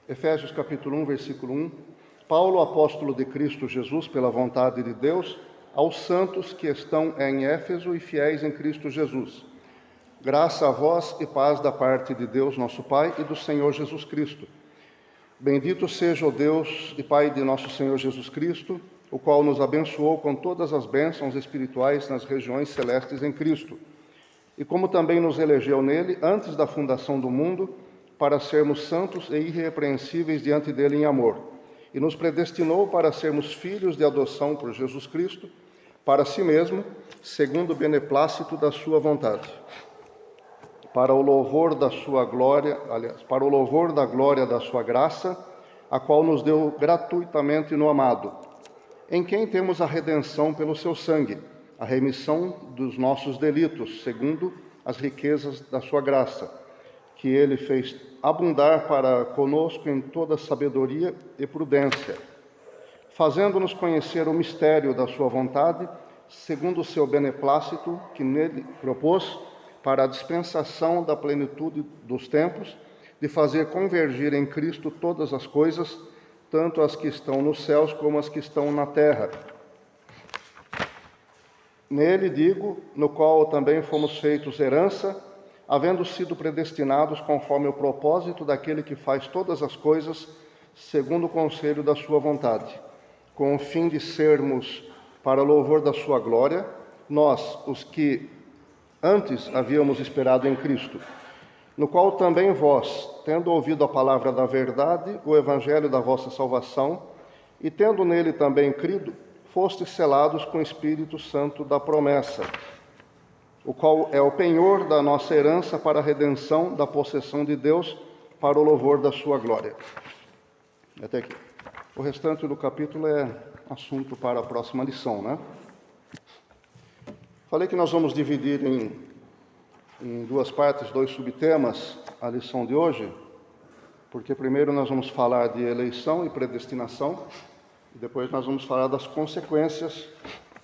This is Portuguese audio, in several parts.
Efésios capítulo 1, versículo 1. Paulo, apóstolo de Cristo Jesus, pela vontade de Deus, aos santos que estão em Éfeso e fiéis em Cristo Jesus. Graça a vós e paz da parte de Deus, nosso Pai, e do Senhor Jesus Cristo. Bendito seja o Deus e Pai de nosso Senhor Jesus Cristo, o qual nos abençoou com todas as bênçãos espirituais nas regiões celestes em Cristo. E como também nos elegeu nele, antes da fundação do mundo, para sermos santos e irrepreensíveis diante dele em amor. E nos predestinou para sermos filhos de adoção por Jesus Cristo, para si mesmo, segundo o beneplácito da sua vontade, para o louvor da sua glória, para o louvor da glória da sua graça, a qual nos deu gratuitamente no amado, em quem temos a redenção pelo seu sangue, a remissão dos nossos delitos, segundo as riquezas da sua graça, que ele fez abundar para conosco em toda sabedoria e prudência, fazendo-nos conhecer o mistério da sua vontade, segundo o seu beneplácito, que nele propôs, para a dispensação da plenitude dos tempos, de fazer convergir em Cristo todas as coisas, tanto as que estão nos céus como as que estão na terra. Nele, digo, no qual também fomos feitos herança, havendo sido predestinados conforme o propósito daquele que faz todas as coisas, segundo o conselho da sua vontade, com o fim de sermos, para louvor da sua glória, nós, os que antes havíamos esperado em Cristo, no qual também vós, tendo ouvido a palavra da verdade, o evangelho da vossa salvação, e tendo nele também crido, fostes selados com o Espírito Santo da promessa, o qual é o penhor da nossa herança para a redenção da possessão de Deus, para o louvor da sua glória. Até aqui. O restante do capítulo é assunto para a próxima lição, né? Falei que nós vamos dividir em duas partes, dois subtemas, a lição de hoje, porque primeiro nós vamos falar de eleição e predestinação, e depois nós vamos falar das consequências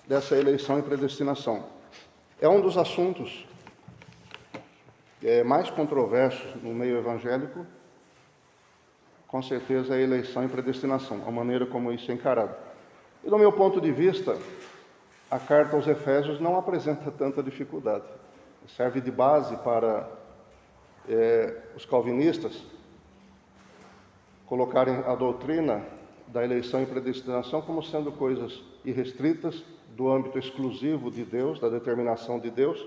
dessa eleição e predestinação. É um dos assuntos mais controversos no meio evangélico, com certeza, a eleição e predestinação, a maneira como isso é encarado. E do meu ponto de vista, a carta aos Efésios não apresenta tanta dificuldade. Serve de base para os calvinistas colocarem a doutrina da eleição e predestinação como sendo coisas irrestritas, do âmbito exclusivo de Deus, da determinação de Deus.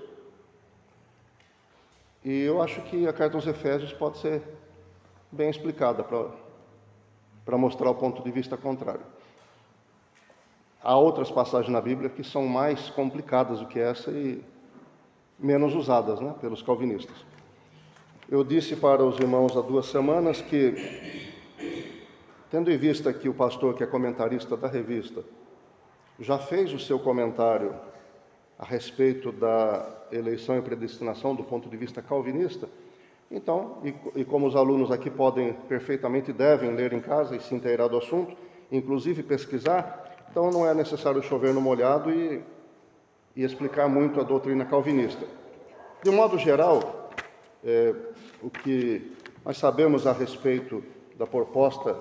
E eu acho que a carta aos Efésios pode ser bem explicada para mostrar o ponto de vista contrário. Há outras passagens na Bíblia que são mais complicadas do que essa e menos usadas, né, pelos calvinistas. Eu disse para os irmãos há 2 semanas que, tendo em vista que o pastor, que é comentarista da revista, já fez o seu comentário a respeito da eleição e predestinação do ponto de vista calvinista, então, e como os alunos aqui podem perfeitamente, devem ler em casa e se inteirar do assunto, inclusive pesquisar, então não é necessário chover no molhado e explicar muito a doutrina calvinista. De um modo geral, o que nós sabemos a respeito da proposta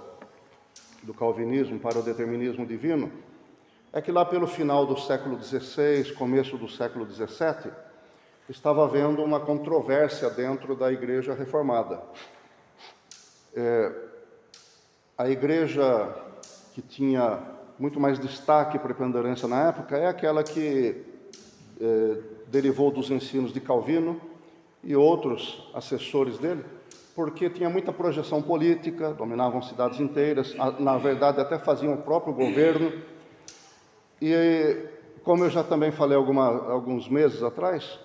do calvinismo para o determinismo divino é que lá pelo final do século XVI, começo do século XVII, estava havendo uma controvérsia dentro da Igreja Reformada. A igreja que tinha muito mais destaque e preponderância na época é aquela que derivou dos ensinos de Calvino e outros assessores dele, porque tinha muita projeção política, dominavam cidades inteiras, na verdade até faziam o próprio governo. E, como eu já também falei alguns meses atrás,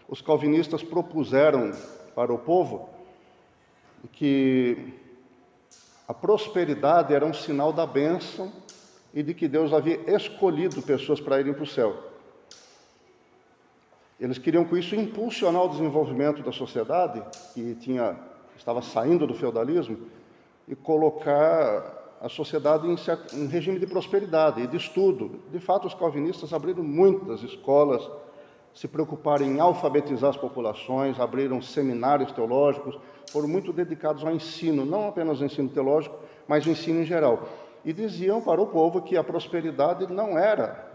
os calvinistas propuseram para o povo que a prosperidade era um sinal da bênção e de que Deus havia escolhido pessoas para irem para o céu. Eles queriam com isso impulsionar o desenvolvimento da sociedade, que estava saindo do feudalismo, e colocar a sociedade em regime de prosperidade e de estudo. De fato, os calvinistas abriram muitas escolas se preocuparam em alfabetizar as populações, abriram seminários teológicos, foram muito dedicados ao ensino, não apenas ao ensino teológico, mas ao ensino em geral. E diziam para o povo que a prosperidade não era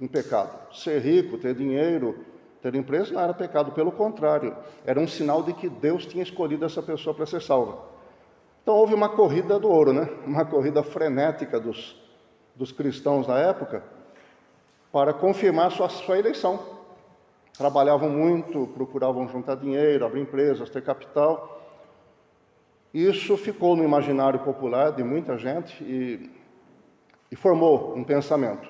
um pecado. Ser rico, ter dinheiro, ter empresa não era pecado, pelo contrário, era um sinal de que Deus tinha escolhido essa pessoa para ser salva. Então houve uma corrida do ouro, né? Uma corrida frenética dos cristãos da época para confirmar sua eleição. Trabalhavam muito, procuravam juntar dinheiro, abrir empresas, ter capital. Isso ficou no imaginário popular de muita gente e formou um pensamento.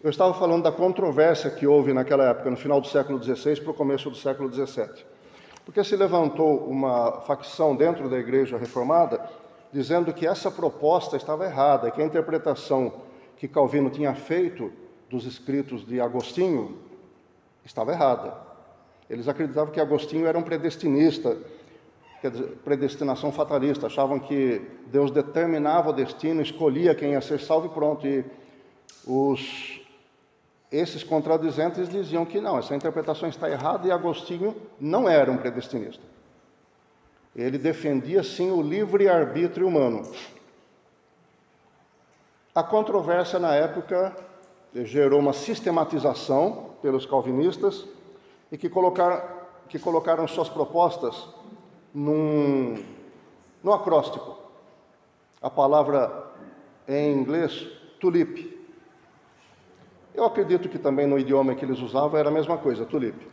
Eu estava falando da controvérsia que houve naquela época, no final do século XVI para o começo do século XVII. Porque se levantou uma facção dentro da Igreja Reformada dizendo que essa proposta estava errada, que a interpretação que Calvino tinha feito dos escritos de Agostinho estava errada. Eles acreditavam que Agostinho era um predestinista, quer dizer, predestinação fatalista, achavam que Deus determinava o destino, escolhia quem ia ser salvo e pronto. E esses contradizentes diziam que não, essa interpretação está errada e Agostinho não era um predestinista. Ele defendia, sim, o livre-arbítrio humano. A controvérsia, na época, gerou uma sistematização pelos calvinistas e que colocaram suas propostas no acróstico. A palavra em inglês, tulip. Eu acredito que também no idioma que eles usavam era a mesma coisa, tulip.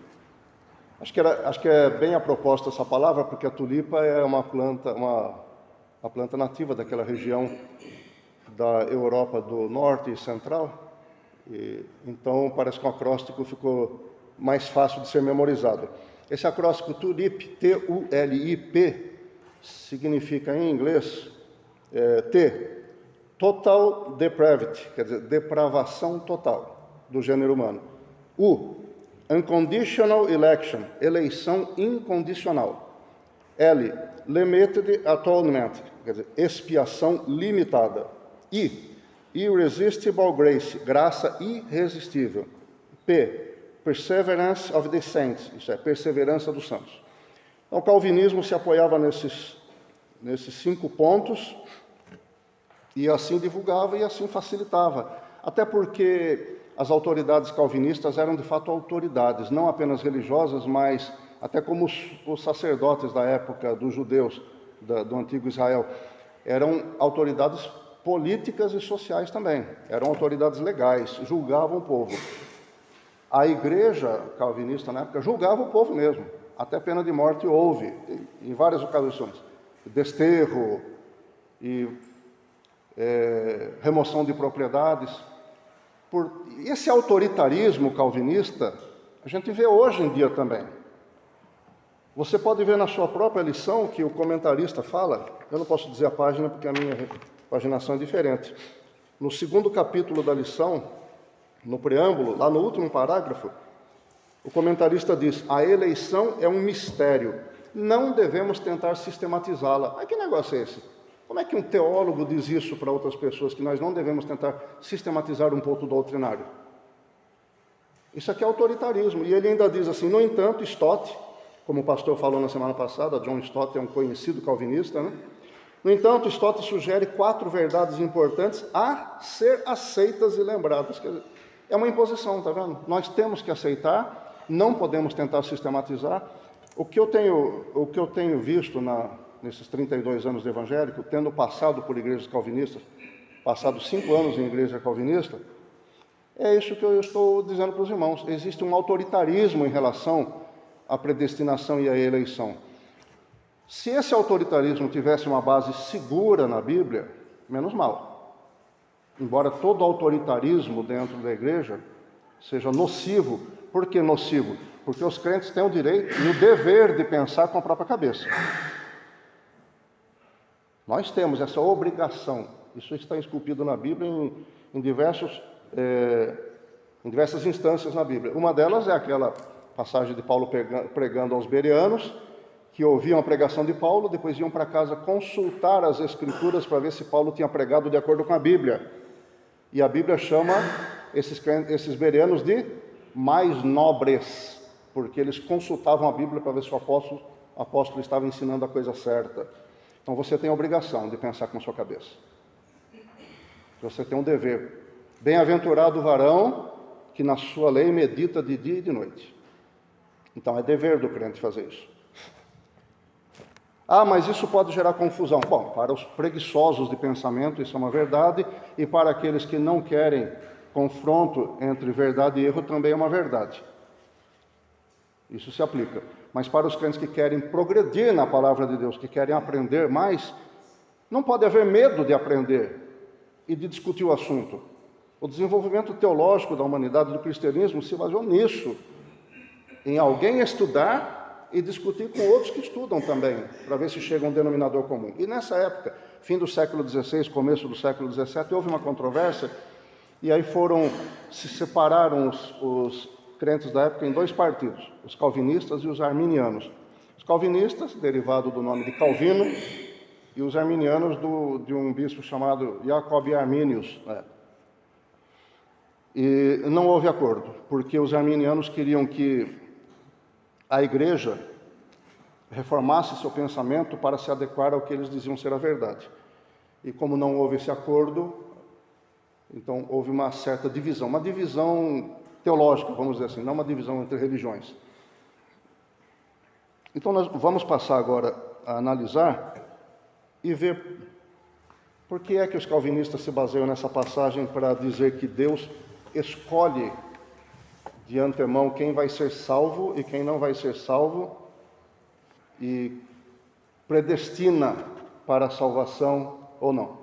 Acho que é bem a proposta essa palavra, porque a tulipa é uma planta nativa daquela região da Europa do Norte e Central. Então parece que o acróstico ficou mais fácil de ser memorizado. Esse acróstico TULIP, T-U-L-I-P, significa em inglês T, Total Depravity, quer dizer, depravação total do gênero humano. U, Unconditional Election, eleição incondicional. L, Limited Atonement, quer dizer, expiação limitada. I, Irresistible Grace, graça irresistível. P, Perseverance of the Saints, isso é, perseverança dos santos. Então, o calvinismo se apoiava nesses 5 pontos e assim divulgava e assim facilitava. Até porque as autoridades calvinistas eram de fato autoridades, não apenas religiosas, mas até como os sacerdotes da época dos judeus, do antigo Israel, eram autoridades políticas e sociais também, eram autoridades legais, julgavam o povo. A igreja calvinista na época julgava o povo mesmo, até pena de morte houve, em várias ocasiões, desterro e remoção de propriedades. Esse autoritarismo calvinista, a gente vê hoje em dia também. Você pode ver na sua própria lição que o comentarista fala, eu não posso dizer a página porque a minha paginação é diferente. No 2º capítulo da lição, no preâmbulo, lá no último parágrafo, o comentarista diz: a eleição é um mistério, não devemos tentar sistematizá-la. Mas que negócio é esse? Como é que um teólogo diz isso para outras pessoas, que nós não devemos tentar sistematizar um ponto doutrinário? Isso aqui é autoritarismo. E ele ainda diz assim: no entanto, Stott, como o pastor falou na semana passada, John Stott é um conhecido calvinista, né? No entanto, Stott sugere 4 verdades importantes a ser aceitas e lembradas. Quer dizer, é uma imposição, tá vendo? Nós temos que aceitar, não podemos tentar sistematizar. O que eu tenho visto nesses 32 anos de evangélico, tendo passado por igrejas calvinistas, passado 5 anos em igreja calvinista, é isso que eu estou dizendo para os irmãos. Existe um autoritarismo em relação à predestinação e à eleição. Se esse autoritarismo tivesse uma base segura na Bíblia, menos mal. Embora todo autoritarismo dentro da igreja seja nocivo. Por que nocivo? Porque os crentes têm o direito e o dever de pensar com a própria cabeça. Nós temos essa obrigação. Isso está esculpido na Bíblia em diversas instâncias na Bíblia. Uma delas é aquela passagem de Paulo pregando aos bereanos, que ouviam a pregação de Paulo, depois iam para casa consultar as Escrituras para ver se Paulo tinha pregado de acordo com a Bíblia. E a Bíblia chama esses bereanos de mais nobres, porque eles consultavam a Bíblia para ver se o apóstolo estava ensinando a coisa certa. Então você tem a obrigação de pensar com a sua cabeça. Você tem um dever. Bem-aventurado o varão que na sua lei medita de dia e de noite. Então é dever do crente fazer isso. Ah, mas isso pode gerar confusão. Bom, para os preguiçosos de pensamento isso é uma verdade, e para aqueles que não querem confronto entre verdade e erro também é uma verdade. Isso se aplica. Mas para os crentes que querem progredir na palavra de Deus, que querem aprender mais, não pode haver medo de aprender e de discutir o assunto. O desenvolvimento teológico da humanidade, do cristianismo, se baseou nisso, em alguém estudar e discutir com outros que estudam também, para ver se chega a um denominador comum. E nessa época, fim do século XVI, começo do século XVII, houve uma controvérsia, e aí se separaram os crentes da época em dois partidos, os calvinistas e os arminianos. Os calvinistas, derivado do nome de Calvino, e os arminianos de um bispo chamado Jacob Arminius. E não houve acordo, porque os arminianos queriam que a igreja reformasse seu pensamento para se adequar ao que eles diziam ser a verdade. E como não houve esse acordo, então houve uma certa divisão, uma divisão teológica, vamos dizer assim, não uma divisão entre religiões. Então nós vamos passar agora a analisar e ver por que é que os calvinistas se baseiam nessa passagem para dizer que Deus escolhe de antemão quem vai ser salvo e quem não vai ser salvo e predestina para a salvação ou não.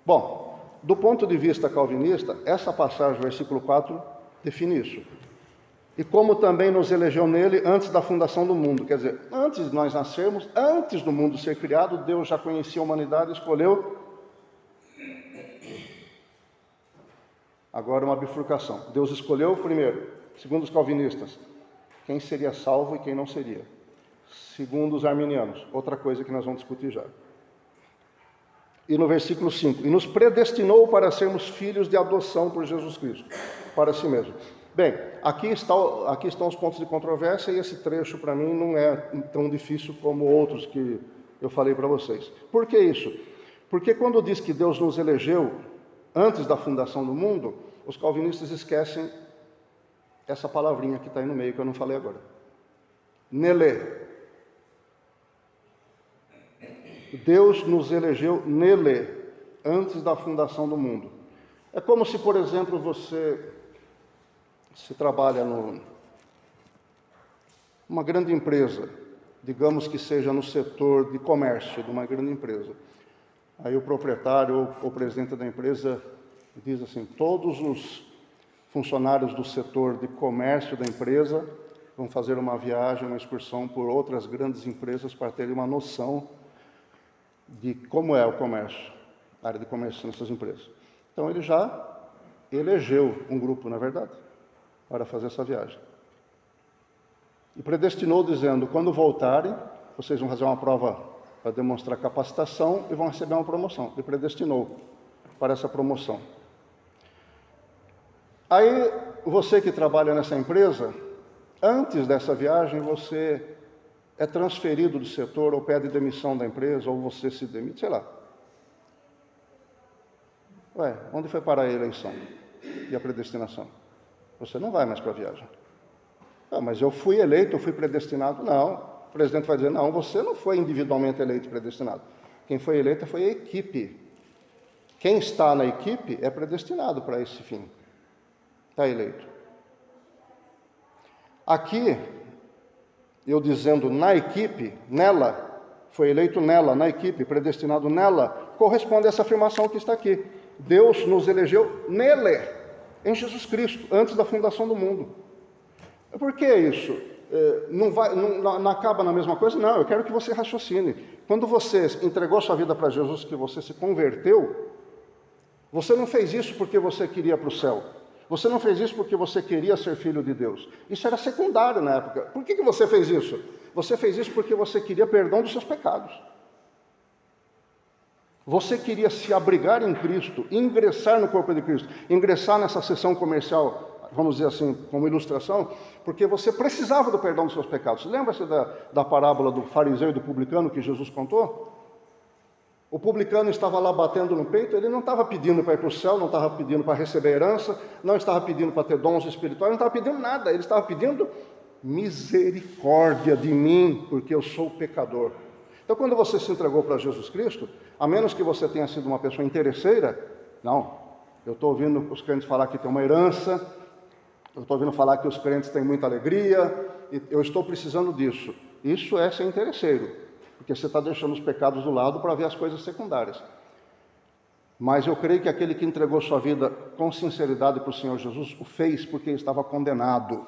Bom, do ponto de vista calvinista, essa passagem, versículo 4, define isso. E como também nos elegeu nele antes da fundação do mundo. Quer dizer, antes de nós nascermos, antes do mundo ser criado, Deus já conhecia a humanidade e escolheu. Agora uma bifurcação. Deus escolheu primeiro, segundo os calvinistas, quem seria salvo e quem não seria. Segundo os arminianos, outra coisa que nós vamos discutir já. E no versículo 5, e nos predestinou para sermos filhos de adoção por Jesus Cristo, para si mesmo. Bem, aqui estão os pontos de controvérsia, e esse trecho para mim não é tão difícil como outros que eu falei para vocês. Por que isso? Porque quando diz que Deus nos elegeu antes da fundação do mundo, os calvinistas esquecem essa palavrinha que está aí no meio, que eu não falei agora. Nele. Deus nos elegeu nele, antes da fundação do mundo. É como se, por exemplo, você trabalha numa grande empresa, digamos que seja no setor de comércio de uma grande empresa. Aí o proprietário ou o presidente da empresa diz assim: todos os funcionários do setor de comércio da empresa vão fazer uma viagem, uma excursão por outras grandes empresas para terem uma noção de como é o comércio, a área de comércio nessas empresas. Então ele já elegeu um grupo, na verdade, para fazer essa viagem. E predestinou dizendo: quando voltarem, vocês vão fazer uma prova para demonstrar capacitação e vão receber uma promoção. E predestinou para essa promoção. Aí, você que trabalha nessa empresa, antes dessa viagem, você é transferido do setor, ou pede demissão da empresa, ou você se demite, sei lá. Ué, onde foi parar a eleição e a predestinação? Você não vai mais para a viagem. Ah, mas eu fui eleito, eu fui predestinado. Não, o presidente vai dizer: não, você não foi individualmente eleito e predestinado. Quem foi eleito foi a equipe. Quem está na equipe é predestinado para esse fim. Está eleito. Aqui, eu dizendo na equipe, nela, foi eleito nela, na equipe, predestinado nela, corresponde a essa afirmação que está aqui. Deus nos elegeu nele, em Jesus Cristo, antes da fundação do mundo. Por que isso? Não acaba na mesma coisa? Não, eu quero que você raciocine. Quando você entregou sua vida para Jesus, que você se converteu, você não fez isso porque você queria para o céu. Você não fez isso porque você queria ser filho de Deus. Isso era secundário na época. Por que você fez isso? Você fez isso porque você queria perdão dos seus pecados. Você queria se abrigar em Cristo, ingressar no corpo de Cristo, ingressar nessa sessão comercial vamos dizer assim, como ilustração, porque você precisava do perdão dos seus pecados. Lembra-se da parábola do fariseu e do publicano que Jesus contou? O publicano estava lá batendo no peito, ele não estava pedindo para ir para o céu, não estava pedindo para receber herança, não estava pedindo para ter dons espirituais, não estava pedindo nada, ele estava pedindo misericórdia de mim, porque eu sou pecador. Então, quando você se entregou para Jesus Cristo, a menos que você tenha sido uma pessoa interesseira, não, eu estou ouvindo os crentes falar que tem uma herança, eu estou ouvindo falar que os crentes têm muita alegria, eu estou precisando disso. Isso é ser interesseiro, porque você está deixando os pecados do lado para ver as coisas secundárias. Mas eu creio que aquele que entregou sua vida com sinceridade para o Senhor Jesus, o fez porque ele estava condenado,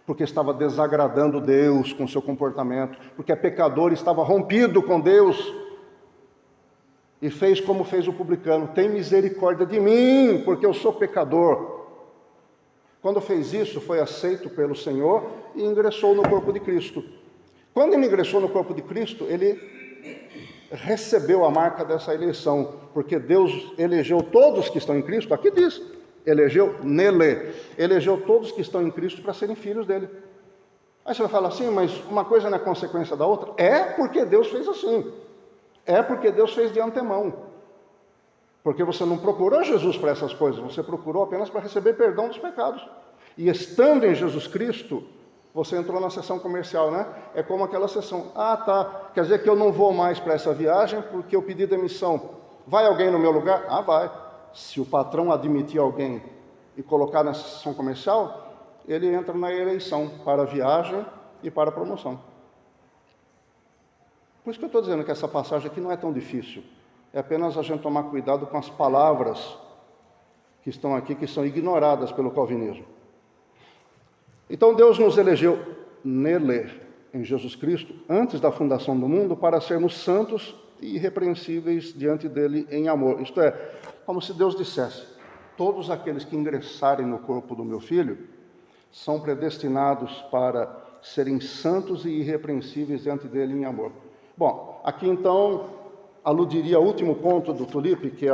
porque estava desagradando Deus com seu comportamento, porque é pecador e estava rompido com Deus, e fez como fez o publicano: tem misericórdia de mim, porque eu sou pecador. Quando fez isso, foi aceito pelo Senhor e ingressou no corpo de Cristo. Quando ele ingressou no corpo de Cristo, ele recebeu a marca dessa eleição, porque Deus elegeu todos que estão em Cristo, aqui diz, elegeu nele, elegeu todos que estão em Cristo para serem filhos dele. Aí você vai falar assim, mas uma coisa não é consequência da outra? É porque Deus fez assim, é porque Deus fez de antemão, porque você não procurou Jesus para essas coisas, você procurou apenas para receber perdão dos pecados, e estando em Jesus Cristo, você entrou na sessão comercial, né? É como aquela sessão. Ah, tá. Quer dizer que eu não vou mais para essa viagem porque eu pedi demissão. Vai alguém no meu lugar? Ah, vai. Se o patrão admitir alguém e colocar na sessão comercial, ele entra na eleição para a viagem e para a promoção. Por isso que eu estou dizendo que essa passagem aqui não é tão difícil. É apenas a gente tomar cuidado com as palavras que estão aqui, que são ignoradas pelo calvinismo. Então Deus nos elegeu nele, em Jesus Cristo, antes da fundação do mundo, para sermos santos e irrepreensíveis diante dele em amor. Isto é, como se Deus dissesse: todos aqueles que ingressarem no corpo do meu filho são predestinados para serem santos e irrepreensíveis diante dele em amor. Bom, aqui então aludiria ao último ponto do Tulipe, que é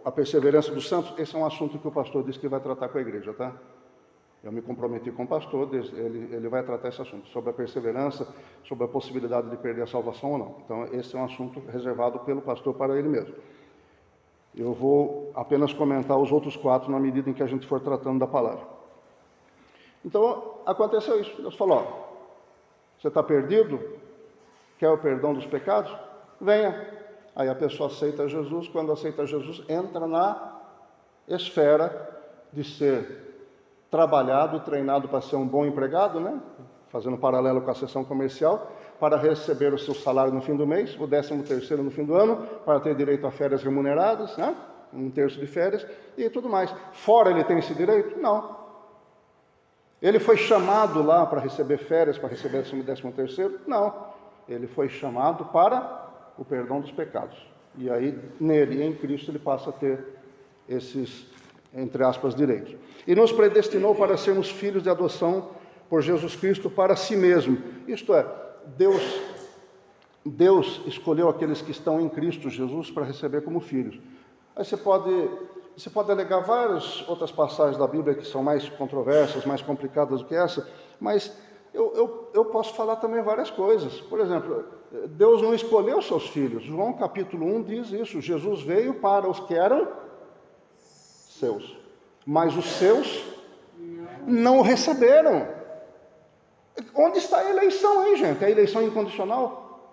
a perseverança dos santos. Esse é um assunto que o pastor disse que vai tratar com a igreja, tá? Eu me comprometi com o pastor, ele vai tratar esse assunto, sobre a perseverança, sobre a possibilidade de perder a salvação ou não. Então, esse é um assunto reservado pelo pastor para ele mesmo. Eu vou apenas comentar os outros 4 na medida em que a gente for tratando da palavra. Então, aconteceu isso. Deus falou: ó, você está perdido? Quer o perdão dos pecados? Venha. Aí a pessoa aceita Jesus. Quando aceita Jesus, entra na esfera de ser trabalhado, treinado para ser um bom empregado, né? Fazendo paralelo com a sessão comercial, para receber o seu salário no fim do mês, o 13º no fim do ano, para ter direito a férias remuneradas, né? 1/3 de férias e tudo mais. Fora ele tem esse direito? Não. Ele foi chamado lá para receber férias, para receber o 13º? Não. Ele foi chamado para o perdão dos pecados. E aí, nele, em Cristo, ele passa a ter esses, entre aspas, direitos. E nos predestinou para sermos filhos de adoção por Jesus Cristo para si mesmo. Isto é, Deus escolheu aqueles que estão em Cristo Jesus para receber como filhos. Aí você pode alegar várias outras passagens da Bíblia que são mais controversas, mais complicadas do que essa, mas eu posso falar também várias coisas. Por exemplo, Deus não escolheu seus filhos. João capítulo 1 diz isso: Jesus veio para os que eram seus, mas os seus não o receberam. Onde está a eleição aí, gente? A eleição incondicional?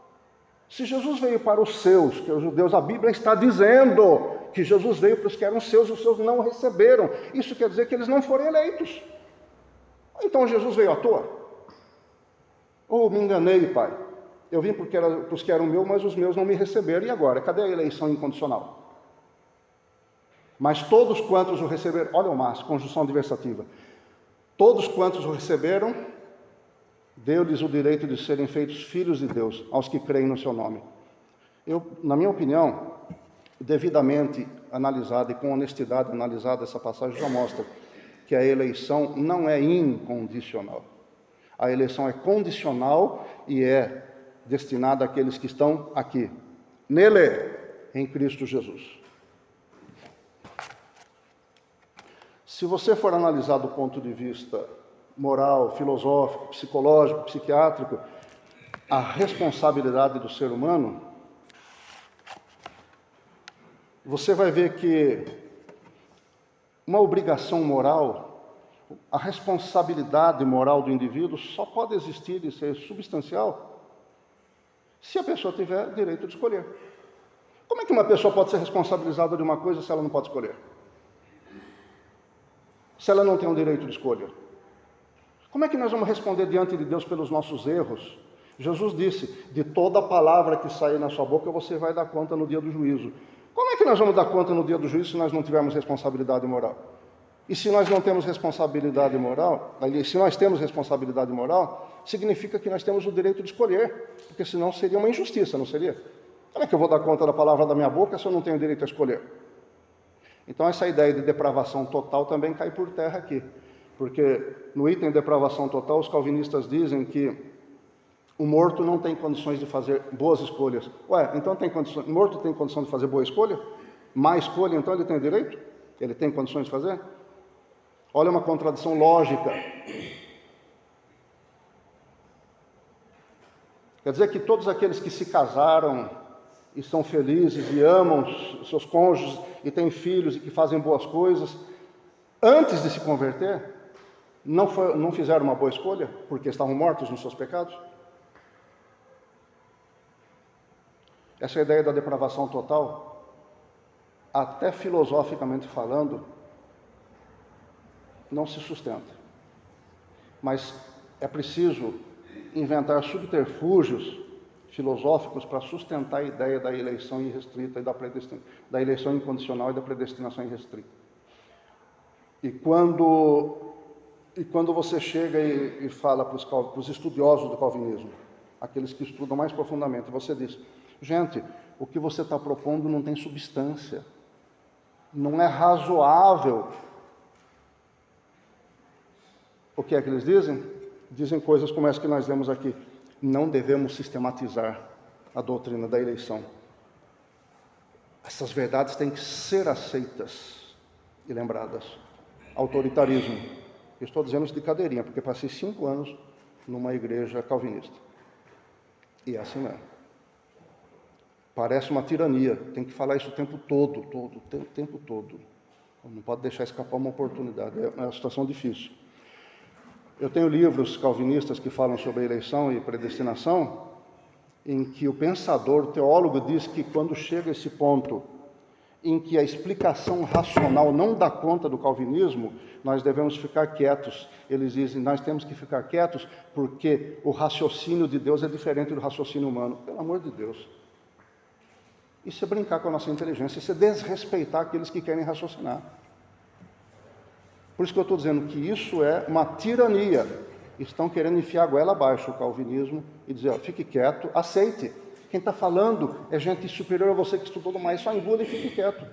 Se Jesus veio para os seus, que os judeus, a Bíblia está dizendo que Jesus veio para os que eram seus, os seus não o receberam. Isso quer dizer que eles não foram eleitos. Então Jesus veio à toa? Ou me enganei, Pai? Eu vim para os que eram meus, mas os meus não me receberam. E agora? Cadê a eleição incondicional? Mas todos quantos o receberam, olha o mas, conjunção adversativa. Todos quantos o receberam, deu-lhes o direito de serem feitos filhos de Deus, aos que creem no seu nome. Na minha opinião, devidamente analisada e com honestidade analisada, essa passagem já mostra que a eleição não é incondicional. A eleição é condicional e é destinada àqueles que estão aqui, nele, em Cristo Jesus. Se você for analisar do ponto de vista moral, filosófico, psicológico, psiquiátrico, a responsabilidade do ser humano, você vai ver que uma obrigação moral, a responsabilidade moral do indivíduo só pode existir e ser substancial se a pessoa tiver direito de escolher. Como é que uma pessoa pode ser responsabilizada de uma coisa se ela não pode escolher? Se ela não tem o direito de escolha? Como é que nós vamos responder diante de Deus pelos nossos erros? Jesus disse, de toda palavra que sair na sua boca, você vai dar conta no dia do juízo. Como é que nós vamos dar conta no dia do juízo se nós não tivermos responsabilidade moral? E se nós não temos responsabilidade moral, se nós temos responsabilidade moral, significa que nós temos o direito de escolher, porque senão seria uma injustiça, não seria? Como é que eu vou dar conta da palavra da minha boca se eu não tenho direito a escolher? Então essa ideia de depravação total também cai por terra aqui, porque no item depravação total os calvinistas dizem que o morto não tem condições de fazer boas escolhas. Ué, então o morto tem condição de fazer boa escolha? Má escolha, então ele tem direito? Ele tem condições de fazer? Olha uma contradição lógica. Quer dizer que todos aqueles que se casaram e são felizes e amam seus cônjuges e têm filhos e que fazem boas coisas, antes de se converter, não fizeram uma boa escolha porque estavam mortos nos seus pecados? Essa ideia da depravação total, até filosoficamente falando, não se sustenta. Mas é preciso inventar subterfúgios filosóficos para sustentar a ideia da eleição irrestrita e da eleição incondicional e da predestinação irrestrita. E quando você chega e fala para os estudiosos do calvinismo, aqueles que estudam mais profundamente, você diz, gente, o que você está propondo não tem substância, não é razoável. O que é que eles dizem? Dizem coisas como essa que nós lemos aqui. Não devemos sistematizar a doutrina da eleição. Essas verdades têm que ser aceitas e lembradas. Autoritarismo. Eu estou dizendo isso de cadeirinha, porque passei 5 anos numa igreja calvinista. E é assim mesmo. Parece uma tirania. Tem que falar isso o tempo todo. Não pode deixar escapar uma oportunidade. É uma situação difícil. Eu tenho livros calvinistas que falam sobre eleição e predestinação, em que o pensador, o teólogo, diz que quando chega esse ponto em que a explicação racional não dá conta do calvinismo, nós devemos ficar quietos. Eles dizem, nós temos que ficar quietos porque o raciocínio de Deus é diferente do raciocínio humano. Pelo amor de Deus. Isso é brincar com a nossa inteligência, isso é desrespeitar aqueles que querem raciocinar. Por isso que eu estou dizendo que isso é uma tirania. Estão querendo enfiar a goela abaixo o calvinismo e dizer, ó, fique quieto, aceite. Quem está falando é gente superior a você que estudou mais, só engula e fique quieto.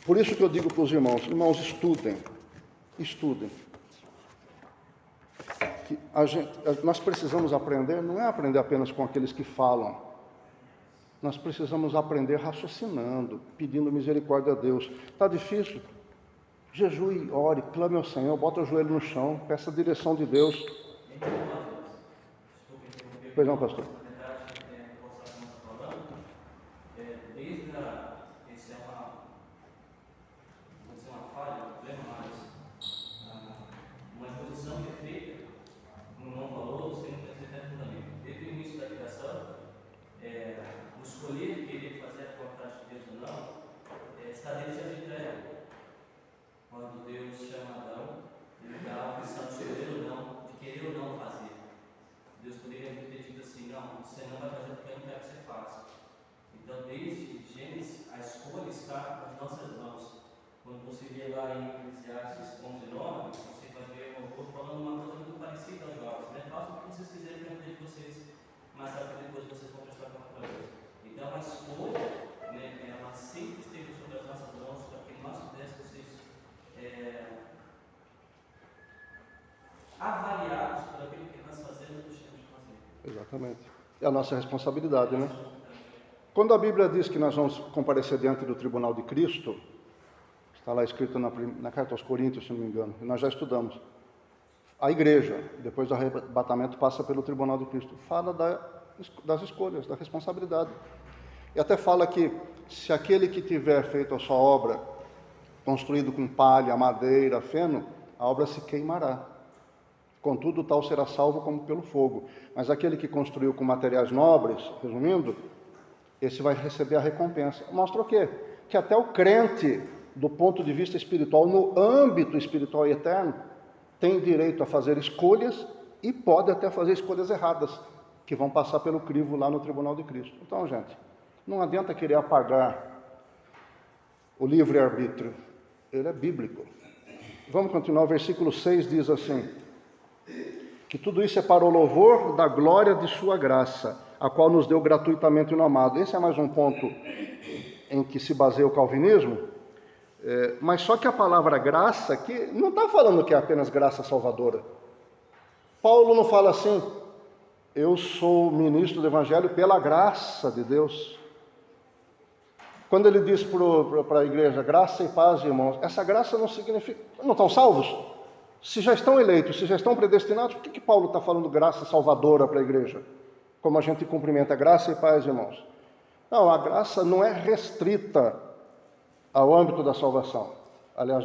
Por isso que eu digo para os irmãos, estudem. Que nós precisamos aprender, não é aprender apenas com aqueles que falam. Nós precisamos aprender raciocinando, pedindo misericórdia a Deus. Está difícil? Jejue, ore, clame ao Senhor, bota o joelho no chão, peça a direção de Deus. Pois não, pastor. Escolher querer fazer a vontade de Deus ou não, está dentro de Adão. Quando Deus chama Adão, ele dá a opção de escolher ou não, de querer ou não fazer. Deus poderia ter dito assim, não, você não vai fazer porque eu não quero que você faça. Então, desde Gênesis, a escolha está nas nossas mãos. Quando você vê lá em Eclesiastes 11:9, você vai ver o autor falando uma coisa muito parecida aos jovens, né? Façam o que vocês quiserem para a vida de vocês, mas sabe que depois vocês vão prestar conta para Deus. Então, a escolha, né, ela sempre esteve sobre as nossas mãos para que nós pudéssemos ser avaliados por aquilo que nós fazemos ou deixamos de fazer. Exatamente. É a nossa responsabilidade, né? Quando a Bíblia diz que nós vamos comparecer diante do tribunal de Cristo, está lá escrito na carta aos Coríntios, se não me engano, e nós já estudamos. A igreja, depois do arrebatamento, passa pelo tribunal de Cristo. Fala das escolhas, da responsabilidade. E até fala que se aquele que tiver feito a sua obra, construído com palha, madeira, feno, a obra se queimará. Contudo, tal será salvo como pelo fogo. Mas aquele que construiu com materiais nobres, resumindo, esse vai receber a recompensa. Mostra o quê? Que até o crente, do ponto de vista espiritual, no âmbito espiritual e eterno, tem direito a fazer escolhas e pode até fazer escolhas erradas, que vão passar pelo crivo lá no tribunal de Cristo. Então, gente, não adianta querer apagar o livre-arbítrio. Ele é bíblico. Vamos continuar. O versículo 6 diz assim: que tudo isso é para o louvor da glória de sua graça, a qual nos deu gratuitamente no amado. Esse é mais um ponto em que se baseia o calvinismo, mas só que a palavra graça aqui não está falando que é apenas graça salvadora. Paulo não fala assim, eu sou ministro do Evangelho pela graça de Deus. Quando ele diz para a igreja, graça e paz, irmãos, essa graça não significa, não estão salvos? Se já estão eleitos, se já estão predestinados, por que Paulo está falando graça salvadora para a igreja? Como a gente cumprimenta graça e paz, irmãos. Não, a graça não é restrita ao âmbito da salvação. Aliás,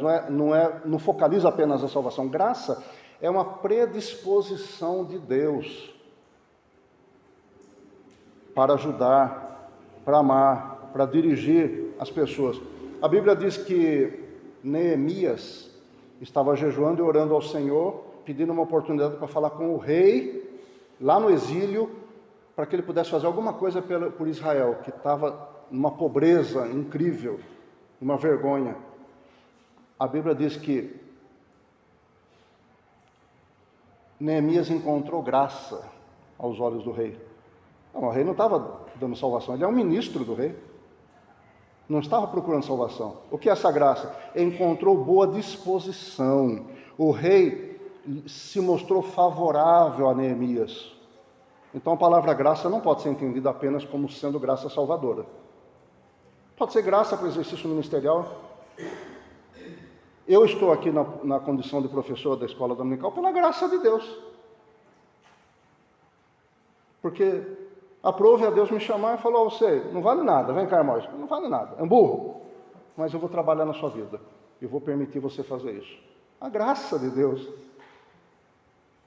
não focaliza apenas a salvação. Graça é uma predisposição de Deus para ajudar, para amar, para dirigir as pessoas. A Bíblia diz que Neemias estava jejuando e orando ao Senhor, pedindo uma oportunidade para falar com o rei, lá no exílio, para que ele pudesse fazer alguma coisa por Israel, que estava numa pobreza incrível, uma vergonha. A Bíblia diz que Neemias encontrou graça aos olhos do rei. Não, o rei não estava dando salvação, ele é um ministro do rei. Não estava procurando salvação. O que é essa graça? Encontrou boa disposição. O rei se mostrou favorável a Neemias. Então a palavra graça não pode ser entendida apenas como sendo graça salvadora. Pode ser graça para o exercício ministerial. Eu estou aqui na condição de professor da escola dominical pela graça de Deus. Porque aprove a Deus me chamar e falou, você não vale nada, vem cá, irmão, não vale nada, é um burro, mas eu vou trabalhar na sua vida, eu vou permitir você fazer isso. A graça de Deus.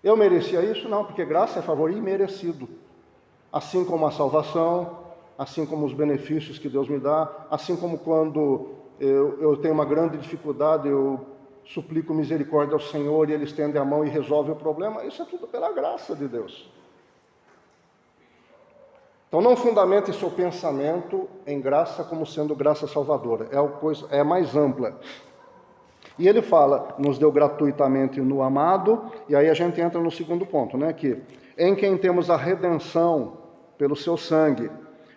Eu merecia isso? Não, porque graça é favor imerecido. Assim como a salvação, assim como os benefícios que Deus me dá, assim como quando eu tenho uma grande dificuldade, eu suplico misericórdia ao Senhor e Ele estende a mão e resolve o problema, isso é tudo pela graça de Deus. Então não fundamente seu pensamento em graça como sendo graça salvadora, é mais ampla. E ele fala, nos deu gratuitamente no amado, e aí a gente entra no segundo ponto, né, que em quem temos a redenção pelo seu sangue,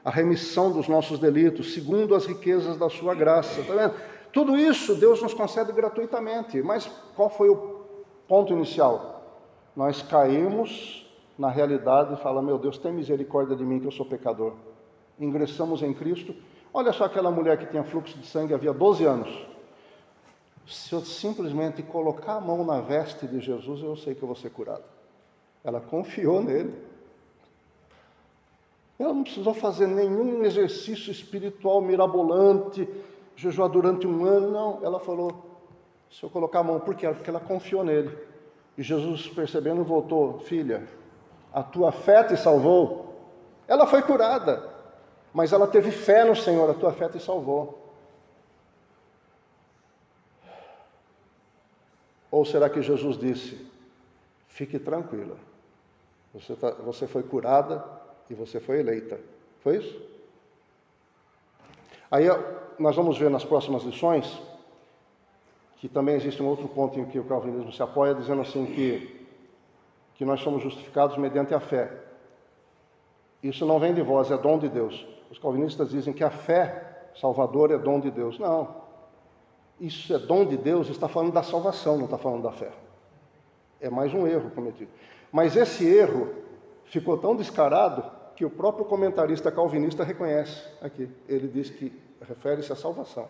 a remissão dos nossos delitos, segundo as riquezas da sua graça, tá vendo? Tudo isso Deus nos concede gratuitamente, mas qual foi o ponto inicial? Nós caímos na realidade, fala, meu Deus, tem misericórdia de mim que eu sou pecador. Ingressamos em Cristo. Olha só aquela mulher que tinha fluxo de sangue havia 12 anos. Se eu simplesmente colocar a mão na veste de Jesus, eu sei que eu vou ser curado. Ela confiou nele. Ela não precisou fazer nenhum exercício espiritual mirabolante, jejuar durante um ano, não. Ela falou, se eu colocar a mão, por quê? Porque ela confiou nele. E Jesus, percebendo, voltou, filha, a tua fé te salvou. Ela foi curada, mas ela teve fé no Senhor, a tua fé te salvou. Ou será que Jesus disse, fique tranquila, você foi curada e você foi eleita. Foi isso? Aí nós vamos ver nas próximas lições que também existe um outro ponto em que o calvinismo se apoia, dizendo assim que nós somos justificados mediante a fé. Isso não vem de vós, é dom de Deus. Os calvinistas dizem que a fé salvadora é dom de Deus. Não. Isso é dom de Deus, está falando da salvação, não está falando da fé. É mais um erro cometido. Mas esse erro ficou tão descarado que o próprio comentarista calvinista reconhece aqui. Ele diz que refere-se à salvação.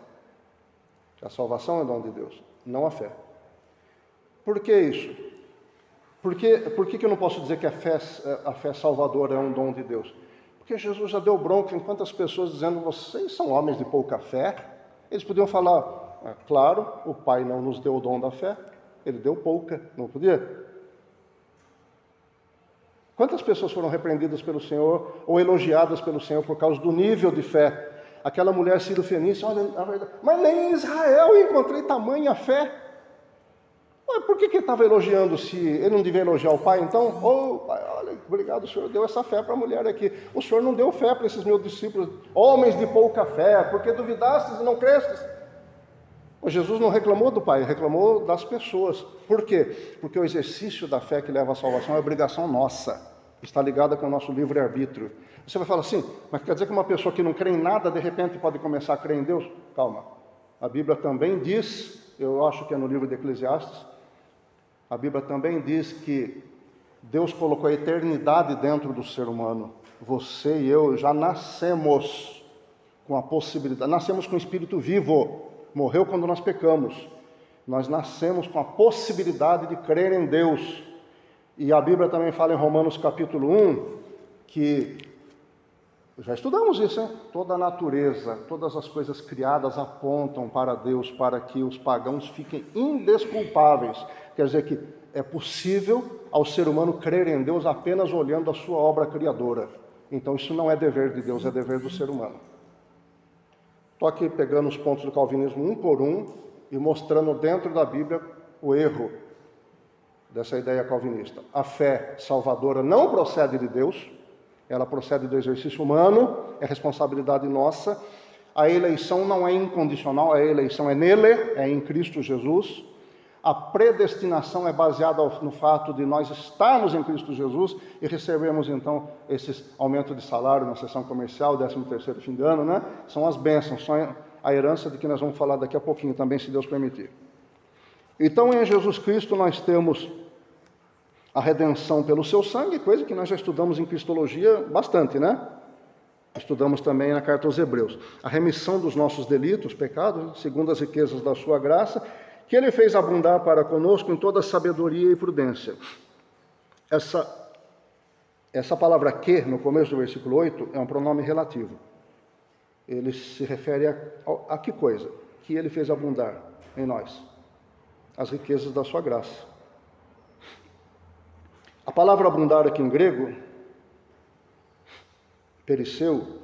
A salvação é dom de Deus, não a fé. Por que isso? Por que eu não posso dizer que a fé salvadora é um dom de Deus? Porque Jesus já deu bronca em quantas pessoas dizendo, vocês são homens de pouca fé. Eles podiam falar, claro, o Pai não nos deu o dom da fé, Ele deu pouca, não podia? Quantas pessoas foram repreendidas pelo Senhor ou elogiadas pelo Senhor por causa do nível de fé? Aquela mulher sírio-fenícia, olha, mas nem em Israel eu encontrei tamanha fé. Mas por que ele estava elogiando se ele não devia elogiar o Pai? Então, Pai, olha, obrigado, o Senhor deu essa fé para a mulher aqui. O Senhor não deu fé para esses meus discípulos, homens de pouca fé, porque duvidastes e não crestes. O Jesus não reclamou do Pai, reclamou das pessoas. Por quê? Porque o exercício da fé que leva à salvação é obrigação nossa. Está ligada com o nosso livre-arbítrio. Você vai falar assim, mas quer dizer que uma pessoa que não crê em nada, de repente pode começar a crer em Deus? Calma. A Bíblia também diz, eu acho que é no livro de Eclesiastes, a Bíblia também diz que Deus colocou a eternidade dentro do ser humano. Você e eu já nascemos com a possibilidade, nascemos com o Espírito vivo, morreu quando nós pecamos. Nós nascemos com a possibilidade de crer em Deus. E a Bíblia também fala em Romanos capítulo 1, que, já estudamos isso, hein? Toda a natureza, todas as coisas criadas apontam para Deus, para que os pagãos fiquem indesculpáveis. Quer dizer que é possível ao ser humano crer em Deus apenas olhando a sua obra criadora. Então isso não é dever de Deus, é dever do ser humano. Estou aqui pegando os pontos do calvinismo um por um e mostrando dentro da Bíblia o erro dessa ideia calvinista. A fé salvadora não procede de Deus, ela procede do exercício humano, é responsabilidade nossa. A eleição não é incondicional, a eleição é nele, é em Cristo Jesus. A predestinação é baseada no fato de nós estarmos em Cristo Jesus e recebemos, então, esses aumentos de salário na sessão comercial, 13º fim de ano, né? São as bênçãos, são a herança de que nós vamos falar daqui a pouquinho também, se Deus permitir. Então, em Jesus Cristo, nós temos a redenção pelo seu sangue, coisa que nós já estudamos em Cristologia bastante, né? Estudamos também na carta aos Hebreus. A remissão dos nossos delitos, pecados, segundo as riquezas da sua graça, que Ele fez abundar para conosco em toda sabedoria e prudência. Essa palavra que, no começo do versículo 8, é um pronome relativo. Ele se refere a que coisa? Que Ele fez abundar em nós. As riquezas da sua graça. A palavra abundar aqui em grego, perisseu,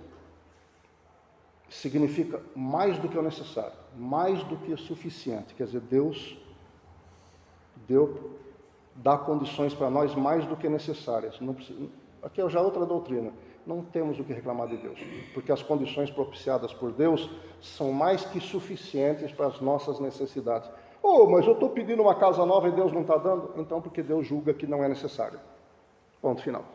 significa mais do que o necessário, mais do que o suficiente. Quer dizer, Deus dá condições para nós mais do que necessárias. Não precisa, aqui é já outra doutrina. Não temos o que reclamar de Deus, porque as condições propiciadas por Deus são mais que suficientes para as nossas necessidades. Mas eu estou pedindo uma casa nova e Deus não está dando? Então, porque Deus julga que não é necessário. Ponto final.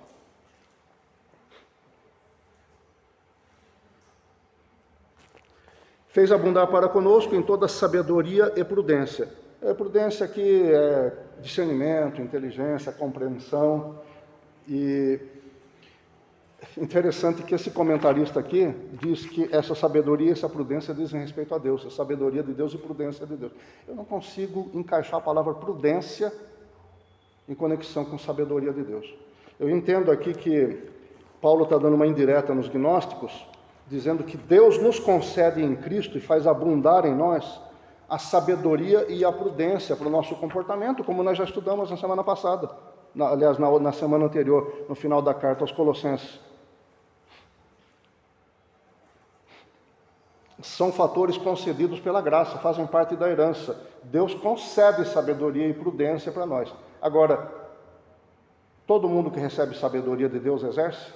Fez abundar para conosco em toda sabedoria e prudência. Prudência aqui é discernimento, inteligência, compreensão. E interessante que esse comentarista aqui diz que essa sabedoria e essa prudência dizem respeito a Deus, a sabedoria de Deus e prudência de Deus. Eu não consigo encaixar a palavra prudência em conexão com sabedoria de Deus. Eu entendo aqui que Paulo está dando uma indireta nos gnósticos, dizendo que Deus nos concede em Cristo e faz abundar em nós a sabedoria e a prudência para o nosso comportamento, como nós já estudamos na semana passada, na semana anterior, no final da carta aos Colossenses. São fatores concedidos pela graça, fazem parte da herança. Deus concede sabedoria e prudência para nós. Agora, todo mundo que recebe sabedoria de Deus exerce?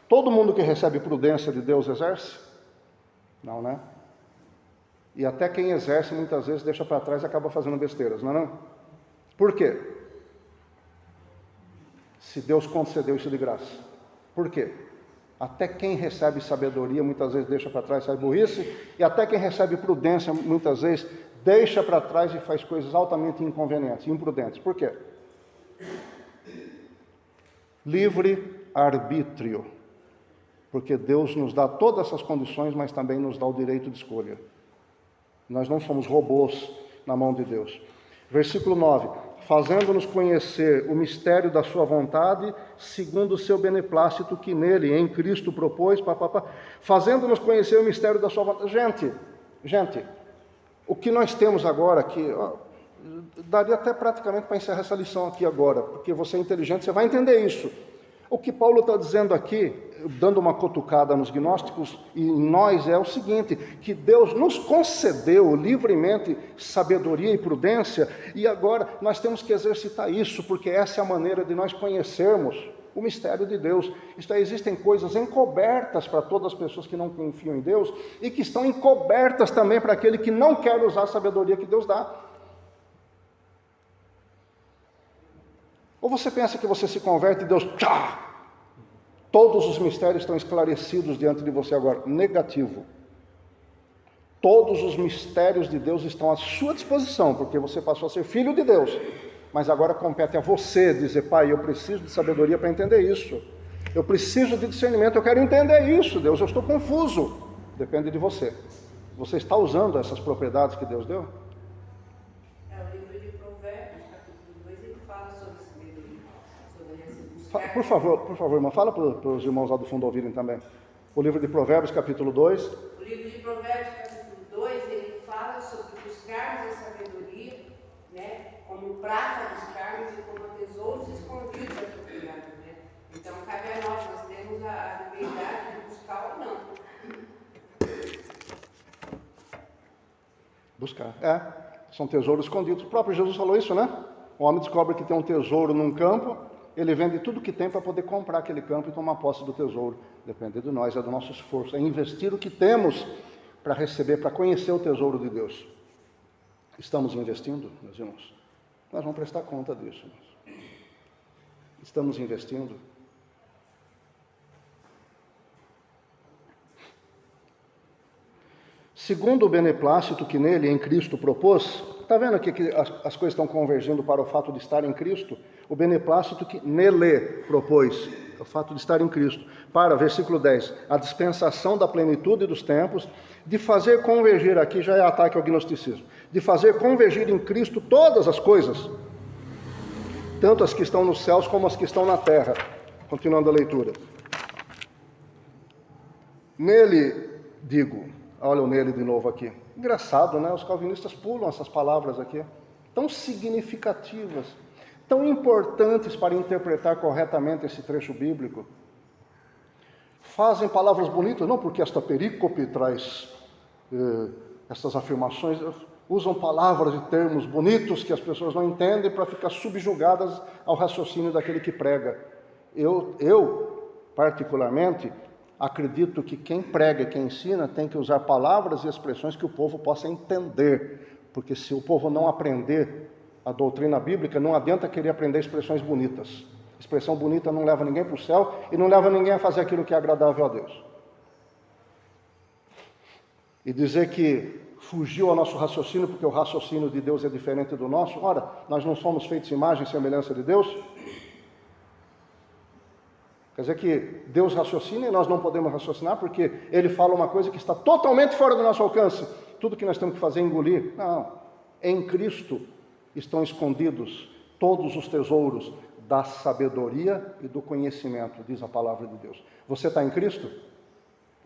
Todo mundo que recebe prudência de Deus exerce? Não, né? E até quem exerce muitas vezes deixa para trás e acaba fazendo besteiras, não é não? Por quê? Se Deus concedeu isso de graça. Por quê? Até quem recebe sabedoria muitas vezes deixa para trás e faz burrice, e até quem recebe prudência muitas vezes deixa para trás e faz coisas altamente inconvenientes, imprudentes. Por quê? Livre arbítrio, porque Deus nos dá todas essas condições, mas também nos dá o direito de escolha. Nós não somos robôs na mão de Deus. Versículo 9: fazendo-nos conhecer o mistério da sua vontade, segundo o seu beneplácito que nele, em Cristo, propôs, fazendo-nos conhecer o mistério da sua vontade. Gente, o que nós temos agora aqui, daria até praticamente para encerrar essa lição aqui agora, porque você é inteligente, você vai entender isso. O que Paulo está dizendo aqui, dando uma cutucada nos gnósticos e em nós, é o seguinte: que Deus nos concedeu livremente sabedoria e prudência, e agora nós temos que exercitar isso, porque essa é a maneira de nós conhecermos o mistério de Deus. Isto é, existem coisas encobertas para todas as pessoas que não confiam em Deus, e que estão encobertas também para aquele que não quer usar a sabedoria que Deus dá. Ou você pensa que você se converte e Deus, todos os mistérios estão esclarecidos diante de você agora? Negativo. Todos os mistérios de Deus estão à sua disposição, porque você passou a ser filho de Deus. Mas agora compete a você dizer: pai, eu preciso de sabedoria para entender isso. Eu preciso de discernimento, eu quero entender isso, Deus, eu estou confuso. Depende de você. Você está usando essas propriedades que Deus deu? Por favor, irmão, fala para os irmãos lá do fundo ouvirem também. O livro de Provérbios, capítulo 2. O livro de Provérbios, capítulo 2, ele fala sobre buscarmos a sabedoria, né, como prata buscarmos e como tesouros escondidos a procurar, né? Então, cabe a nós temos a liberdade de buscar ou não. Buscar, são tesouros escondidos. O próprio Jesus falou isso, né? O homem descobre que tem um tesouro num campo, ele vende tudo que tem para poder comprar aquele campo e tomar posse do tesouro. Depende de nós, é do nosso esforço, é investir o que temos para receber, para conhecer o tesouro de Deus. Estamos investindo, meus irmãos? Nós vamos prestar conta disso. Estamos investindo? Segundo o beneplácito que nele, em Cristo, propôs, está vendo aqui que as coisas estão convergindo para o fato de estar em Cristo? O beneplácito que nele propôs, o fato de estar em Cristo, para, versículo 10, a dispensação da plenitude dos tempos, de fazer convergir, aqui já é ataque ao gnosticismo, de fazer convergir em Cristo todas as coisas, tanto as que estão nos céus como as que estão na terra. Continuando a leitura. Nele, digo, olha o nele de novo aqui. Engraçado, né? Os calvinistas pulam essas palavras aqui, tão significativas, tão importantes para interpretar corretamente esse trecho bíblico. Fazem palavras bonitas, não porque esta perícope traz essas afirmações, usam palavras e termos bonitos que as pessoas não entendem para ficar subjugadas ao raciocínio daquele que prega. Eu particularmente, acredito que quem prega e quem ensina tem que usar palavras e expressões que o povo possa entender, porque se o povo não aprender a doutrina bíblica, não adianta querer aprender expressões bonitas. Expressão bonita não leva ninguém para o céu e não leva ninguém a fazer aquilo que é agradável a Deus. E dizer que fugiu ao nosso raciocínio, porque o raciocínio de Deus é diferente do nosso. Ora, nós não somos feitos imagem e semelhança de Deus? Quer dizer que Deus raciocina e nós não podemos raciocinar porque Ele fala uma coisa que está totalmente fora do nosso alcance. Tudo que nós temos que fazer é engolir. Não. Em Cristo estão escondidos todos os tesouros da sabedoria e do conhecimento, diz a palavra de Deus. Você está em Cristo?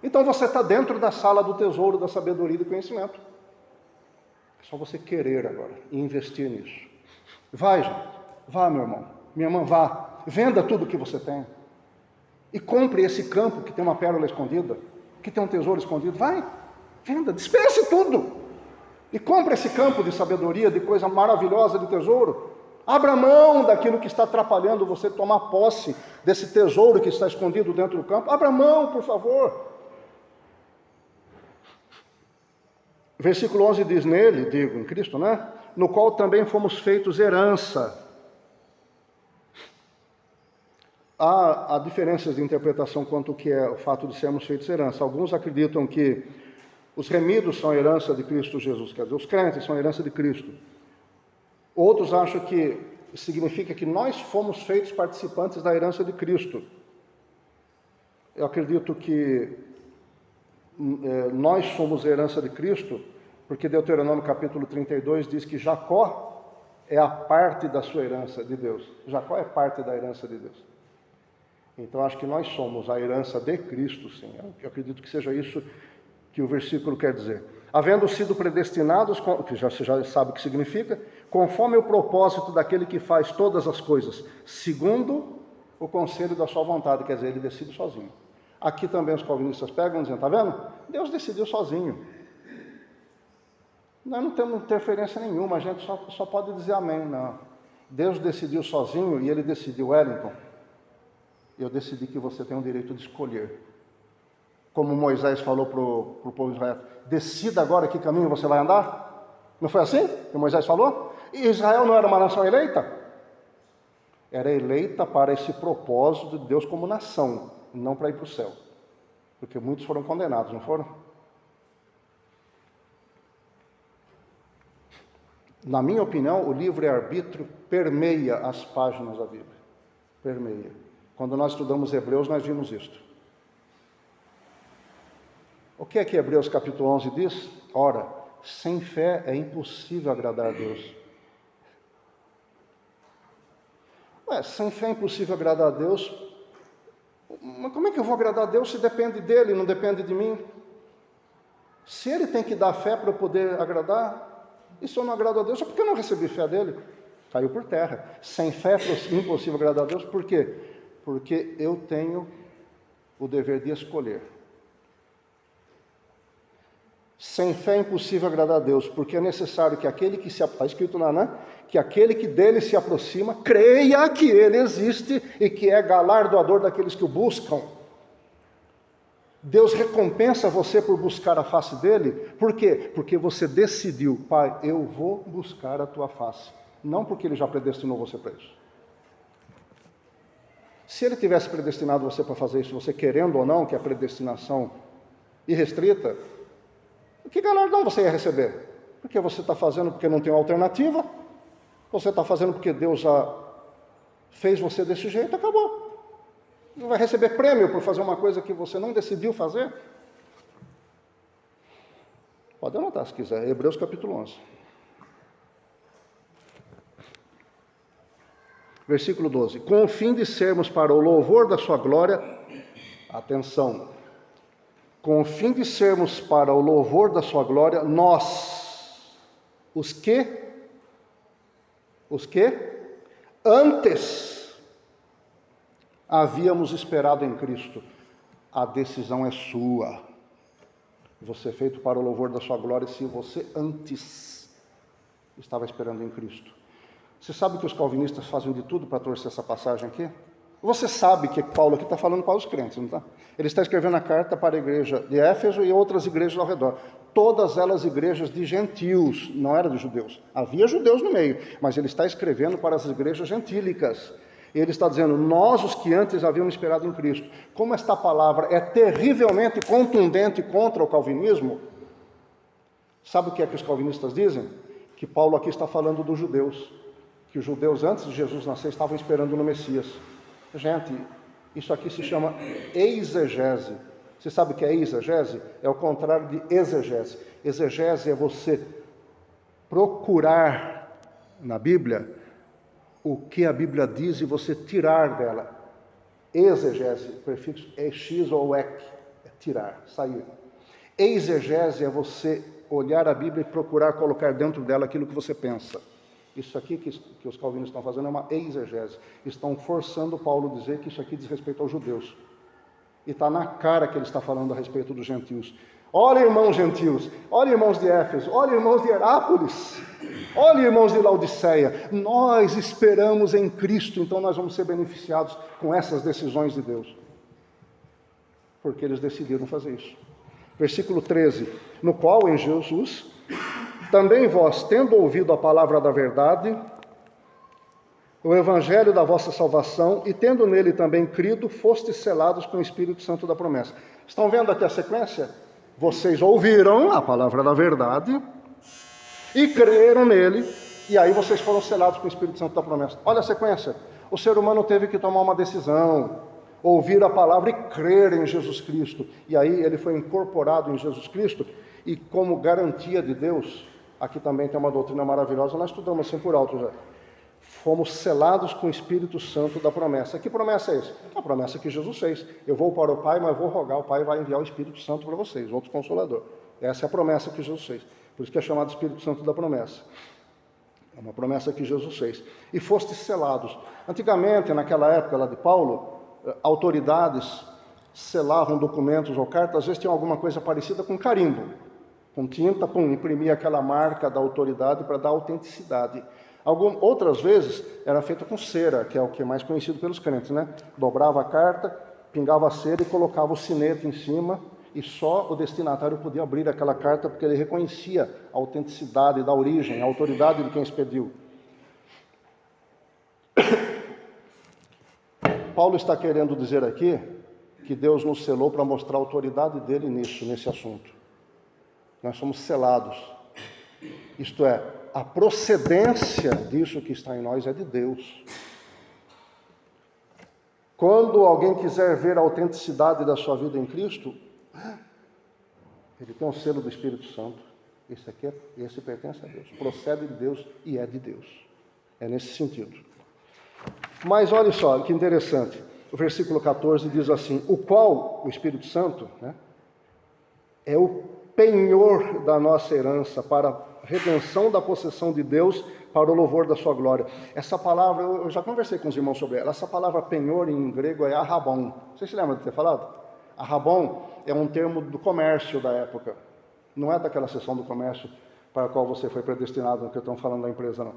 Então você está dentro da sala do tesouro da sabedoria e do conhecimento. É só você querer agora e investir nisso. Vai, gente. Vá, meu irmão. Minha irmã, vá. Venda tudo que você tem. E compre esse campo que tem uma pérola escondida, que tem um tesouro escondido. Vai, venda, dispense tudo. E compre esse campo de sabedoria, de coisa maravilhosa, de tesouro. Abra mão daquilo que está atrapalhando você tomar posse desse tesouro que está escondido dentro do campo. Abra mão, por favor. Versículo 11 diz, nele, digo, em Cristo, né? No qual também fomos feitos herança. Há diferenças de interpretação quanto ao que é o fato de sermos feitos herança. Alguns acreditam que os remidos são a herança de Cristo Jesus, quer dizer, os crentes são a herança de Cristo. Outros acham que significa que nós fomos feitos participantes da herança de Cristo. Eu acredito que nós somos a herança de Cristo, porque Deuteronômio capítulo 32 diz que Jacó é a parte da sua herança de Deus. Jacó é parte da herança de Deus. Então, acho que nós somos a herança de Cristo, sim. Eu acredito que seja isso que o versículo quer dizer. Havendo sido predestinados, que você já sabe o que significa, conforme o propósito daquele que faz todas as coisas, segundo o conselho da sua vontade, quer dizer, ele decide sozinho. Aqui também os calvinistas pegam e dizem, está vendo? Deus decidiu sozinho. Nós não temos interferência nenhuma, a gente só pode dizer amém, não. Deus decidiu sozinho e ele decidiu, Wellington, eu decidi que você tem o direito de escolher. Como Moisés falou para o povo de Israel, decida agora que caminho você vai andar. Não foi assim que Moisés falou? E Israel não era uma nação eleita? Era eleita para esse propósito de Deus como nação, não para ir para o céu. Porque muitos foram condenados, não foram? Na minha opinião, o livre-arbítrio permeia as páginas da Bíblia. Permeia. Quando nós estudamos Hebreus, nós vimos isto. O que é que Hebreus capítulo 11 diz? Ora, sem fé é impossível agradar a Deus. Sem fé é impossível agradar a Deus. Mas como é que eu vou agradar a Deus se depende dele, não depende de mim? Se ele tem que dar fé para eu poder agradar, e se eu não agrado a Deus, é porque eu não recebi fé dele. Caiu por terra. Sem fé é impossível agradar a Deus, por quê? Porque eu tenho o dever de escolher. Sem fé é impossível agradar a Deus, porque é necessário que aquele que está escrito lá, né? Que aquele que dele se aproxima, creia que ele existe e que é galardoador daqueles que o buscam. Deus recompensa você por buscar a face dele, por quê? Porque você decidiu, Pai, eu vou buscar a tua face, não porque ele já predestinou você para isso. Se ele tivesse predestinado você para fazer isso, você querendo ou não, que é a predestinação irrestrita, que galardão você ia receber? Porque você está fazendo porque não tem alternativa, você está fazendo porque Deus já fez você desse jeito, acabou. Não vai receber prêmio por fazer uma coisa que você não decidiu fazer? Pode anotar se quiser, Hebreus capítulo 11. Versículo 12. Com o fim de sermos para o louvor da sua glória, atenção, com o fim de sermos para o louvor da sua glória, nós, os que antes havíamos esperado em Cristo. A decisão é sua. Você é feito para o louvor da sua glória se você antes estava esperando em Cristo. Você sabe que os calvinistas fazem de tudo para torcer essa passagem aqui? Você sabe que Paulo aqui está falando para os crentes, não está? Ele está escrevendo a carta para a igreja de Éfeso e outras igrejas ao redor. Todas elas igrejas de gentios, não eram de judeus. Havia judeus no meio, mas ele está escrevendo para as igrejas gentílicas. E ele está dizendo, nós os que antes havíamos esperado em Cristo. Como esta palavra é terrivelmente contundente contra o calvinismo, sabe o que é que os calvinistas dizem? Que Paulo aqui está falando dos judeus. Que os judeus antes de Jesus nascer estavam esperando no Messias. Gente, isso aqui se chama exegese. Você sabe o que é exegese? É o contrário de exegese. Exegese é você procurar na Bíblia o que a Bíblia diz e você tirar dela. Exegese, o prefixo é x ou ek, é tirar, sair. Exegese é você olhar a Bíblia e procurar colocar dentro dela aquilo que você pensa. Isso aqui que os calvinistas estão fazendo é uma exegese. Estão forçando Paulo a dizer que isso aqui diz respeito aos judeus. E está na cara que ele está falando a respeito dos gentios. Olha, irmãos gentios, olha, irmãos de Éfeso, olha, irmãos de Herápolis, olha, irmãos de Laodiceia, nós esperamos em Cristo, então nós vamos ser beneficiados com essas decisões de Deus. Porque eles decidiram fazer isso. Versículo 13, no qual em Jesus, também vós, tendo ouvido a palavra da verdade, o evangelho da vossa salvação, e tendo nele também crido, fostes selados com o Espírito Santo da promessa. Estão vendo aqui a sequência? Vocês ouviram a palavra da verdade e creram nele, e aí vocês foram selados com o Espírito Santo da promessa. Olha a sequência. O ser humano teve que tomar uma decisão. ouvir a palavra e crer em Jesus Cristo. E aí ele foi incorporado em Jesus Cristo, e como garantia de Deus, aqui também tem uma doutrina maravilhosa, nós estudamos assim por alto já. Fomos selados com o Espírito Santo da promessa. Que promessa é essa? A promessa que Jesus fez. Eu vou para o Pai, mas vou rogar, o Pai vai enviar o Espírito Santo para vocês, outro Consolador. Essa é a promessa que Jesus fez. Por isso que é chamado Espírito Santo da promessa. É uma promessa que Jesus fez. E fostes selados. Antigamente, naquela época lá de Paulo, autoridades selavam documentos ou cartas, às vezes tinham alguma coisa parecida com carimbo. Com tinta, imprimia aquela marca da autoridade para dar autenticidade. Outras vezes era feita com cera, que é o que é mais conhecido pelos crentes, né? Dobrava a carta, pingava a cera e colocava o sinete em cima, e só o destinatário podia abrir aquela carta, porque ele reconhecia a autenticidade da origem, a autoridade de quem expediu. Paulo está querendo dizer aqui que Deus nos selou para mostrar a autoridade dele nesse assunto. Nós somos selados. Isto é, a procedência disso que está em nós é de Deus. Quando alguém quiser ver a autenticidade da sua vida em Cristo, ele tem um selo do Espírito Santo. Esse pertence a Deus, procede de Deus e é de Deus. É nesse sentido. Mas olha só, que interessante. O versículo 14 diz assim: o qual, o Espírito Santo, né, é o penhor da nossa herança para a redenção da possessão de Deus para o louvor da sua glória. Essa palavra, eu já conversei com os irmãos sobre ela. Essa palavra penhor em grego é arrabon. Vocês se lembram de ter falado? Arrabon é um termo do comércio da época. Não é daquela seção do comércio para a qual você foi predestinado, no que eu estou falando da empresa, não.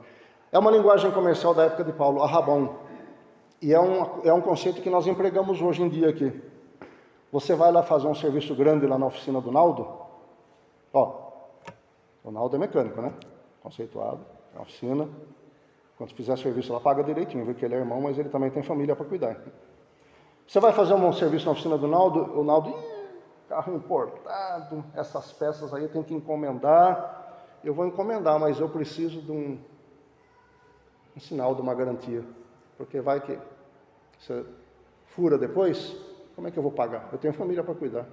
É uma linguagem comercial da época de Paulo, arrabon. E é um conceito que nós empregamos hoje em dia aqui. Você vai lá fazer um serviço grande lá na oficina do Naldo. O Naldo é mecânico, né? Conceituado, é oficina. Quando fizer serviço lá, paga direitinho, viu que ele é irmão, mas ele também tem família para cuidar. Você vai fazer um serviço na oficina do Naldo, o Naldo, carro importado, essas peças aí tem que encomendar. Eu vou encomendar, mas eu preciso de um sinal, de uma garantia. Porque vai que você fura depois, como é que eu vou pagar? Eu tenho família para cuidar.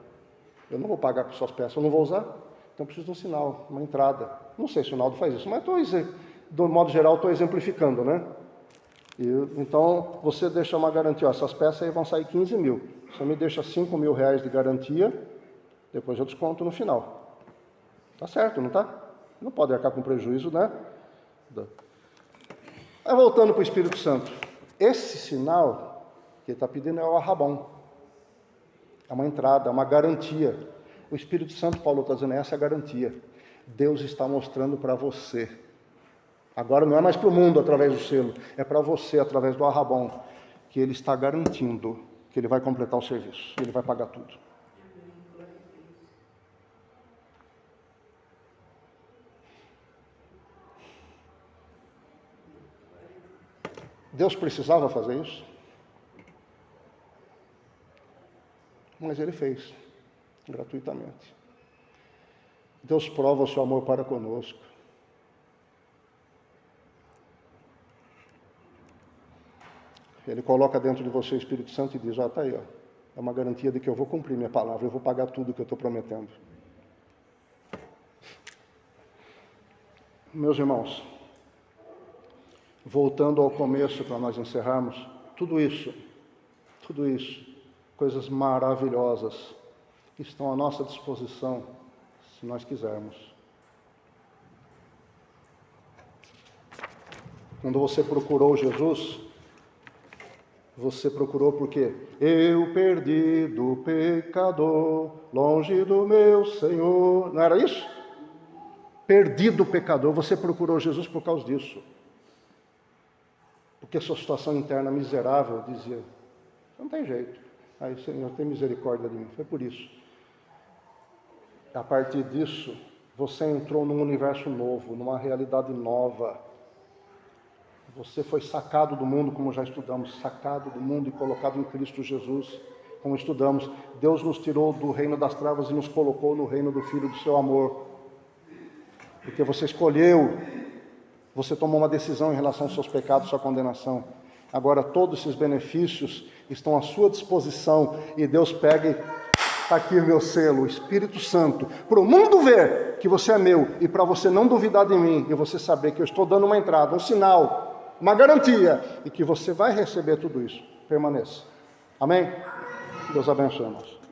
Eu não vou pagar com suas peças, eu não vou usar, então eu preciso de um sinal, uma entrada. Não sei se o Naldo faz isso, mas do modo geral estou exemplificando, né? Então, você deixa uma garantia, essas peças aí vão sair 15 mil. Você me deixa 5 mil reais de garantia, depois eu desconto no final. Tá certo, não tá? Não pode arcar com prejuízo, né? Aí voltando para o Espírito Santo. Esse sinal que ele está pedindo é o arrabon. É uma entrada, é uma garantia. O Espírito Santo, Paulo está dizendo, essa é a garantia. Deus está mostrando para você. Agora não é mais para o mundo através do selo, é para você através do arrabon, que ele está garantindo que ele vai completar o serviço, ele vai pagar tudo. Deus precisava fazer isso? Mas ele fez, gratuitamente. Deus prova o seu amor para conosco. Ele coloca dentro de você o Espírito Santo e diz, está aí, é uma garantia de que eu vou cumprir minha palavra, eu vou pagar tudo que eu estou prometendo. Meus irmãos, voltando ao começo para nós encerrarmos, tudo isso, coisas maravilhosas, estão à nossa disposição, se nós quisermos. Quando você procurou Jesus, você procurou porque eu perdido pecador, longe do meu Senhor, não era isso? Perdido pecador, você procurou Jesus por causa disso. Porque sua situação interna miserável dizia, não tem jeito, aí Senhor, tem misericórdia de mim, foi por isso. A partir disso, você entrou num universo novo, numa realidade nova. Você foi sacado do mundo, como já estudamos, sacado do mundo e colocado em Cristo Jesus, como estudamos. Deus nos tirou do reino das trevas e nos colocou no reino do Filho do seu amor. Porque você escolheu, você tomou uma decisão em relação aos seus pecados, sua condenação. Agora todos esses benefícios estão à sua disposição e Deus pega e está aqui o meu selo, o Espírito Santo, para o mundo ver que você é meu e para você não duvidar de mim e você saber que eu estou dando uma entrada, um sinal, uma garantia e que você vai receber tudo isso. Permaneça. Amém? Deus abençoe, irmãos.